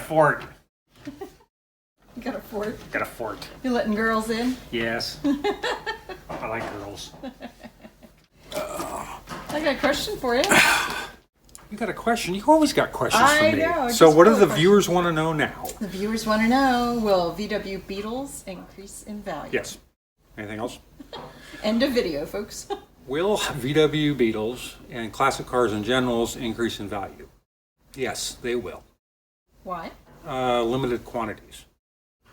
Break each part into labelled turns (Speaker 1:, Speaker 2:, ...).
Speaker 1: fort.
Speaker 2: You got a fort?
Speaker 1: Got a fort.
Speaker 2: You letting girls in?
Speaker 1: Yes. I like girls.
Speaker 2: I got a question for you.
Speaker 1: You got a question? You always got questions for me.
Speaker 2: I know.
Speaker 1: So what do the viewers want to know now?
Speaker 2: The viewers want to know, will VW Beetles increase in value?
Speaker 1: Yes. Anything else?
Speaker 2: End of video, folks.
Speaker 1: Will VW Beetles and classic cars in general increase in value? Yes, they will.
Speaker 2: Why?
Speaker 1: Limited quantities.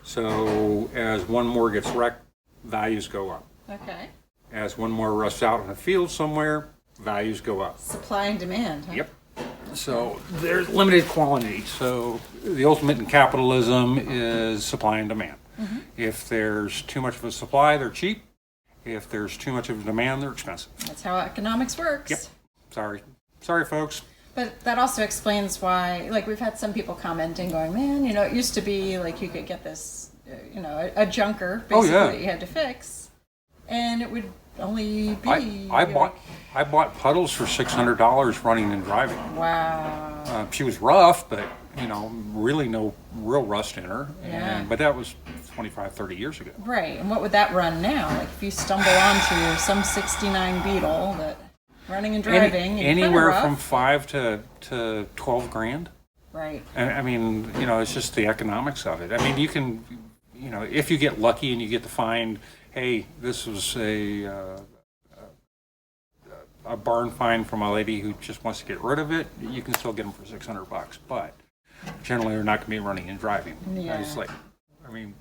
Speaker 1: So as one more gets wrecked, values go up.
Speaker 2: Okay.
Speaker 1: As one more rusts out in a field somewhere, values go up.
Speaker 2: Supply and demand, huh?
Speaker 1: Yep. So there's limited quantity. So the ultimate in capitalism is supply and demand. Mm-hmm. If there's too much of a supply, they're cheap. If there's too much of a demand, they're expensive.
Speaker 2: That's how economics works.
Speaker 1: Yep. Sorry, folks.
Speaker 2: But that also explains why, like, we've had some people commenting going, man, you know, it used to be like you could get this, you know, a junker basically that you had to fix, and it would only be.
Speaker 1: I bought puddles for $600 running and driving.
Speaker 2: Wow.
Speaker 1: She was rough, but you know, really no real rust in her.
Speaker 2: Yeah.
Speaker 1: But that was 25, 30 years ago.
Speaker 2: Right. And what would that run now? Like if you stumble onto some '69 Beetle that running and driving,
Speaker 1: anywhere from $5,000 to $12,000.
Speaker 2: Right.
Speaker 1: And I mean, you know, it's just the economics of it. I mean, you can, you know, if you get lucky and you get to find, hey, this was a barn find from a lady who just wants to get rid of it, you can still get them for $600. But generally, they're not going to be running and driving.
Speaker 2: Yeah.
Speaker 1: It's like, I mean,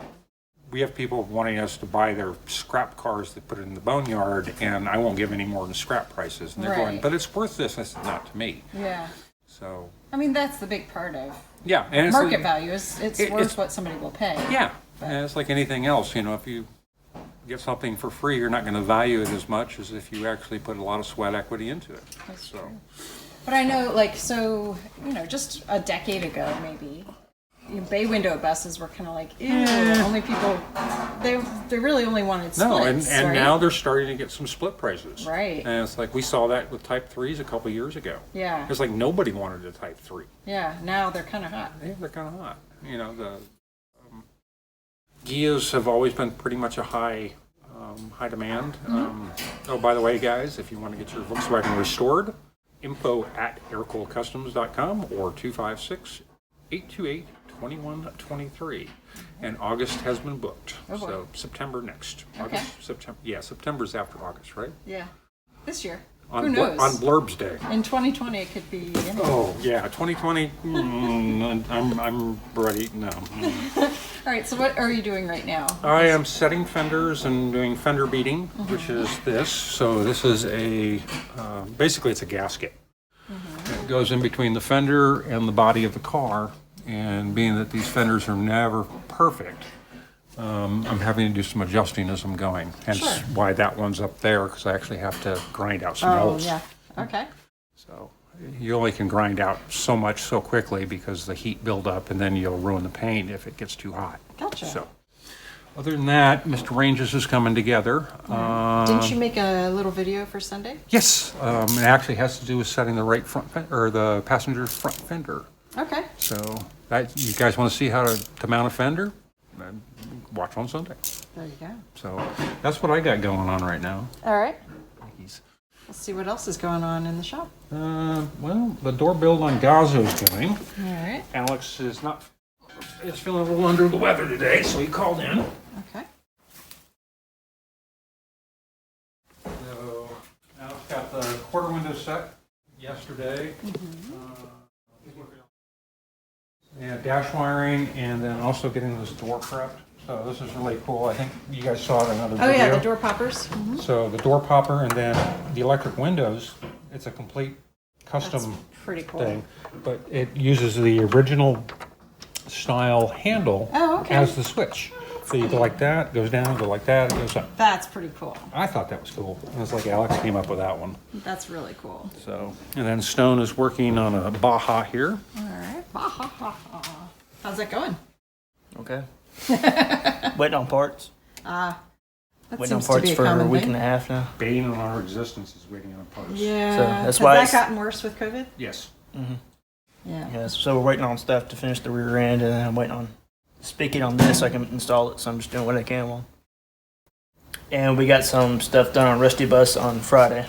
Speaker 1: we have people wanting us to buy their scrap cars that put it in the boneyard, and I won't give any more than scrap prices. And they're going, but it's worth this. I said, not to me.
Speaker 2: Yeah.
Speaker 1: So.
Speaker 2: I mean, that's the big part of
Speaker 1: and
Speaker 2: market value. It's worth what somebody will pay.
Speaker 1: Yeah. And it's like anything else. You know, if you get something for free, you're not going to value it as much as if you actually put a lot of sweat equity into it.
Speaker 2: That's true. But I know, like, so, you know, just a decade ago, maybe, bay window buses were kind of like, ew, only people, they really only wanted splits.
Speaker 1: And now they're starting to get some split prices.
Speaker 2: Right.
Speaker 1: And it's like, we saw that with Type 3s a couple years ago.
Speaker 2: Yeah.
Speaker 1: It's like nobody wanted a Type 3.
Speaker 2: Yeah, now they're kind of hot.
Speaker 1: Yeah, they're kind of hot. You know, the Ghias have always been pretty much a high demand. Oh, by the way, guys, if you want to get your Volkswagen restored, info@aircoolcustoms.com or 256-828-2123. And August has been booked. So September next.
Speaker 2: Okay.
Speaker 1: September. Yeah, September's after August, right?
Speaker 2: Yeah. This year.
Speaker 1: Who
Speaker 2: knows?
Speaker 1: On Blurb's Day.
Speaker 2: In 2020, it could be.
Speaker 1: Oh, yeah, 2020. I'm ready. No.
Speaker 2: All right, so what are you doing right now?
Speaker 1: I am setting fenders and doing fender beating, which is this. So this is basically it's a gasket. It goes in between the fender and the body of the car. And being that these fenders are never perfect, I'm having to do some adjusting as I'm going. Hence why that one's up there, because I actually have to grind out some bolts.
Speaker 2: Oh, yeah. Okay.
Speaker 1: So you only can grind out so much so quickly because the heat build up, and then you'll ruin the paint if it gets too hot.
Speaker 2: Gotcha.
Speaker 1: So other than that, Mr. Ranges is coming together.
Speaker 2: Didn't you make a little video for Sunday?
Speaker 1: Yes. It actually has to do with setting the right front or the passenger's front fender.
Speaker 2: Okay.
Speaker 1: So you guys want to see how to mount a fender? Watch on Sunday.
Speaker 2: There you go.
Speaker 1: So that's what I got going on right now.
Speaker 2: All right. Let's see what else is going on in the shop.
Speaker 1: Well, the door build on Gazzo is going.
Speaker 2: All right.
Speaker 1: Alex is feeling a little under the weather today, so he called in.
Speaker 2: Okay.
Speaker 1: So Alex got the quarter window set yesterday. Yeah, dash wiring, and then also getting this door prepped. So this is really cool. I think you guys saw it in another video.
Speaker 2: Oh yeah, the door poppers.
Speaker 1: So the door popper and then the electric windows, it's a complete custom
Speaker 2: pretty cool
Speaker 1: thing. But it uses the original style handle as the switch. So you go like that, goes down, go like that, it goes up.
Speaker 2: That's pretty cool.
Speaker 1: I thought that was cool. It was like Alex came up with that one.
Speaker 2: That's really cool.
Speaker 1: So, and then Stone is working on a Baja here.
Speaker 2: All right. Baja. How's that going?
Speaker 3: Okay. Waiting on parts.
Speaker 2: That
Speaker 3: Waiting on
Speaker 2: seems to
Speaker 3: parts
Speaker 2: be a
Speaker 3: for a
Speaker 2: common
Speaker 3: week
Speaker 2: thing.
Speaker 3: and a half now.
Speaker 1: Bane on our existence is waiting on parts.
Speaker 2: Yeah.
Speaker 3: So that's
Speaker 2: Has
Speaker 3: why
Speaker 2: that gotten worse with COVID?
Speaker 1: Yes.
Speaker 2: Yeah.
Speaker 3: Yeah, so we're waiting on stuff to finish the rear end, and then I'm waiting on speaking on this so I can install it. So I'm just doing what I can while. And we got some stuff done on Rusty Bus on Friday.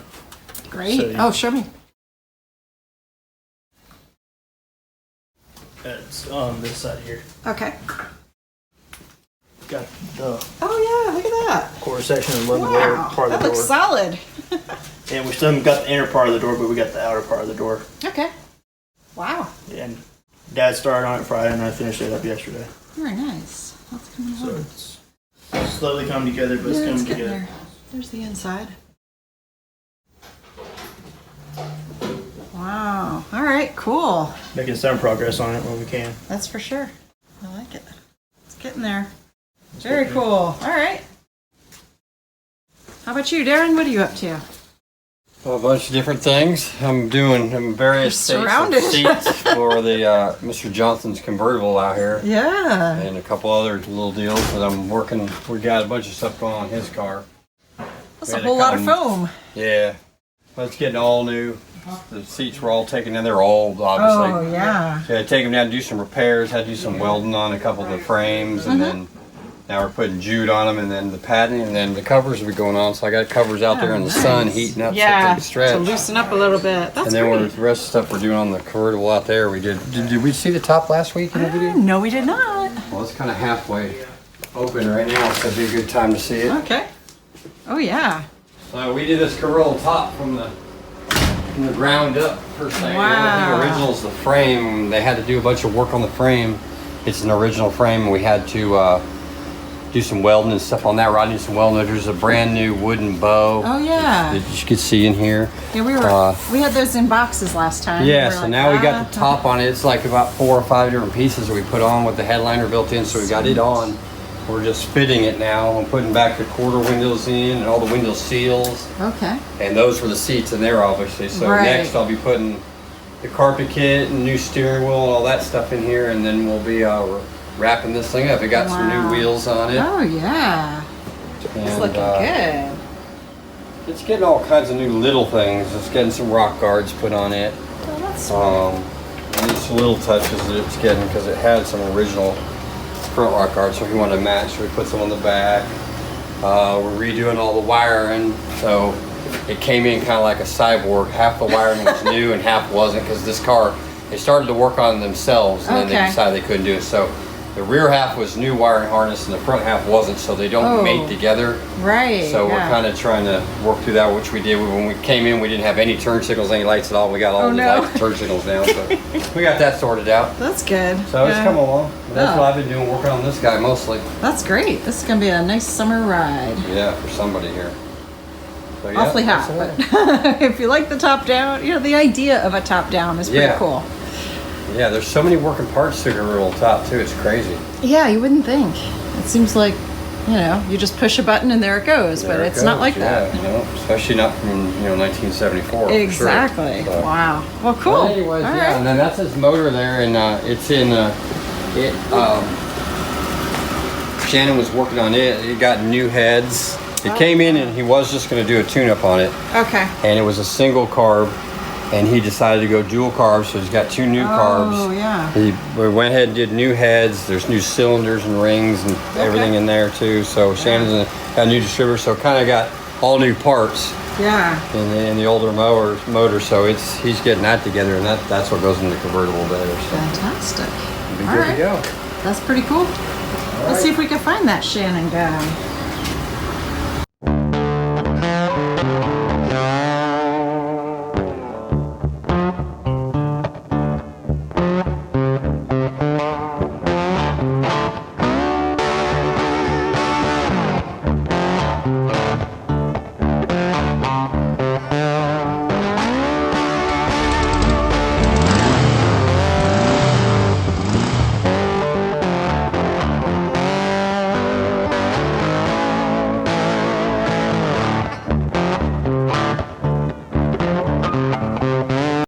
Speaker 2: Great.
Speaker 3: So-
Speaker 2: Oh, show me.
Speaker 3: It's on this side here.
Speaker 2: Okay.
Speaker 3: Got the
Speaker 2: Oh yeah, look at that.
Speaker 3: quarter section of the lower
Speaker 2: Wow,
Speaker 3: part of
Speaker 2: that
Speaker 3: the door.
Speaker 2: looks solid.
Speaker 3: And we still haven't got the inner part of the door, but we got the outer part of the door.
Speaker 2: Okay. Wow.
Speaker 3: And Dad started on it Friday, and I finished it up yesterday.
Speaker 2: Very nice. That's coming
Speaker 3: So
Speaker 2: along.
Speaker 3: it's slowly coming together, but it's
Speaker 2: Yeah,
Speaker 3: coming
Speaker 2: getting
Speaker 3: together.
Speaker 2: there. There's the inside. Wow. All right. Cool.
Speaker 3: Making some progress on it when we can.
Speaker 2: That's for sure. I like it. It's getting there. Very cool. All right. How about you, Daren? What are you up to?
Speaker 4: A bunch of different things. I'm doing various
Speaker 2: You're
Speaker 4: states of
Speaker 2: surrounded.
Speaker 4: seats for the Mr. Johnson's convertible out here,
Speaker 2: Yeah.
Speaker 4: and a couple other little deals that I'm working. We got a bunch of stuff going on his car.
Speaker 2: That's
Speaker 4: We
Speaker 2: a
Speaker 4: had to
Speaker 2: whole lot of
Speaker 4: come-
Speaker 2: foam.
Speaker 4: Yeah, but it's getting all new. The seats were all taken in. They're old, obviously.
Speaker 2: Oh yeah.
Speaker 4: So I had to take them down, do some repairs, had to do some welding on a couple of the frames, and then now we're putting jute on them, and then the padding, and then the covers will be going on. So I got covers out there in the sun heating up so
Speaker 2: Yeah.
Speaker 4: they can stretch.
Speaker 2: To loosen up a little bit. That's
Speaker 4: And then
Speaker 2: great.
Speaker 4: the rest of the stuff we're doing on the convertible out there, we did we see the top last week in the video?
Speaker 2: No, we did not.
Speaker 4: Well, it's kind of halfway open right now, so it'd be a good time to see it.
Speaker 2: Okay. Oh yeah.
Speaker 4: So we did this convertible top from the ground up per se.
Speaker 2: Wow.
Speaker 4: The only thing original is the frame. They had to do a bunch of work on the frame. It's an original frame, and we had to do some welding and stuff on that. Rodney, some welding. There's a brand new wooden bow
Speaker 2: Oh yeah.
Speaker 4: that you could see in here.
Speaker 2: Yeah, we had those in boxes last time.
Speaker 4: Yeah,
Speaker 2: We were
Speaker 4: so
Speaker 2: like,
Speaker 4: now we got the top on it. It's like about 4 or 5 different pieces that we put on with the headliner built in, so we got it on. We're just fitting it now. I'm putting back the quarter windows in and all the window seals.
Speaker 2: Okay.
Speaker 4: And those were the seats in there, obviously. So
Speaker 2: Right.
Speaker 4: next I'll be putting the carpet kit and new steering wheel and all that stuff in here, and then we'll be wrapping this thing up. It got some
Speaker 2: Wow.
Speaker 4: new wheels on it.
Speaker 2: Oh yeah. It's
Speaker 4: and,
Speaker 2: looking good.
Speaker 4: It's getting all kinds of new little things. It's getting some rock guards put on it.
Speaker 2: Oh, that's
Speaker 4: And just little touches that it's getting because it had some original front rock guards, so if you wanted to match, we put some on the back. We're redoing all the wiring, so it came in kind of like a cyborg. Half the wiring was new and half wasn't, because this car, they started to work on themselves and then they
Speaker 2: Okay.
Speaker 4: decided they couldn't do it. So the rear half was new wiring harness and the front half wasn't, so they don't
Speaker 2: Oh.
Speaker 4: mate together.
Speaker 2: right.
Speaker 4: So
Speaker 2: yeah.
Speaker 4: we're kind of trying to work through that, which we did. When we came in, we didn't have any turn signals, any lights at all. We got all
Speaker 2: Oh,
Speaker 4: the
Speaker 2: no.
Speaker 4: lights, turn signals now, so we got that sorted out.
Speaker 2: That's good.
Speaker 4: So it's
Speaker 2: Yeah.
Speaker 4: coming along. That's
Speaker 2: Oh.
Speaker 4: what I've been doing, working on this guy mostly.
Speaker 2: That's great. This is gonna be a nice summer ride.
Speaker 4: Yeah, for somebody here. So, yeah,
Speaker 2: Awfully hot,
Speaker 4: that's it.
Speaker 2: but if you like the top down, the idea of a top down is pretty
Speaker 4: Yeah.
Speaker 2: cool.
Speaker 4: Yeah, there's so many working parts to the convertible top too. It's crazy.
Speaker 2: Yeah, you wouldn't think. It seems like, you just push a button and there it goes, but
Speaker 4: There it
Speaker 2: it's not
Speaker 4: goes,
Speaker 2: like that.
Speaker 4: Yeah, especially not from 1974.
Speaker 2: Exactly.
Speaker 4: For sure. So-
Speaker 2: Wow. Well, cool.
Speaker 4: Well, anyways,
Speaker 2: All
Speaker 4: yeah,
Speaker 2: right.
Speaker 4: and then that's his motor there, and it's in. Shannon was working on it. It got new heads. It came in, and he was just going to do a tune-up on it,
Speaker 2: Okay.
Speaker 4: and it was a single carb, and he decided to go dual carbs, so he's got 2 new carbs.
Speaker 2: Oh, yeah.
Speaker 4: We went ahead and did new heads. There's new cylinders and rings and everything in there too. So Shannon's got a new distributor, so kind of got all new parts
Speaker 2: Yeah.
Speaker 4: in the older motor. So he's getting that together, and that's what goes in the convertible there. So
Speaker 2: Fantastic.
Speaker 4: it'll be
Speaker 2: All
Speaker 4: good
Speaker 2: right.
Speaker 4: to go.
Speaker 2: That's pretty cool. Let's see if we can find that Shannon guy.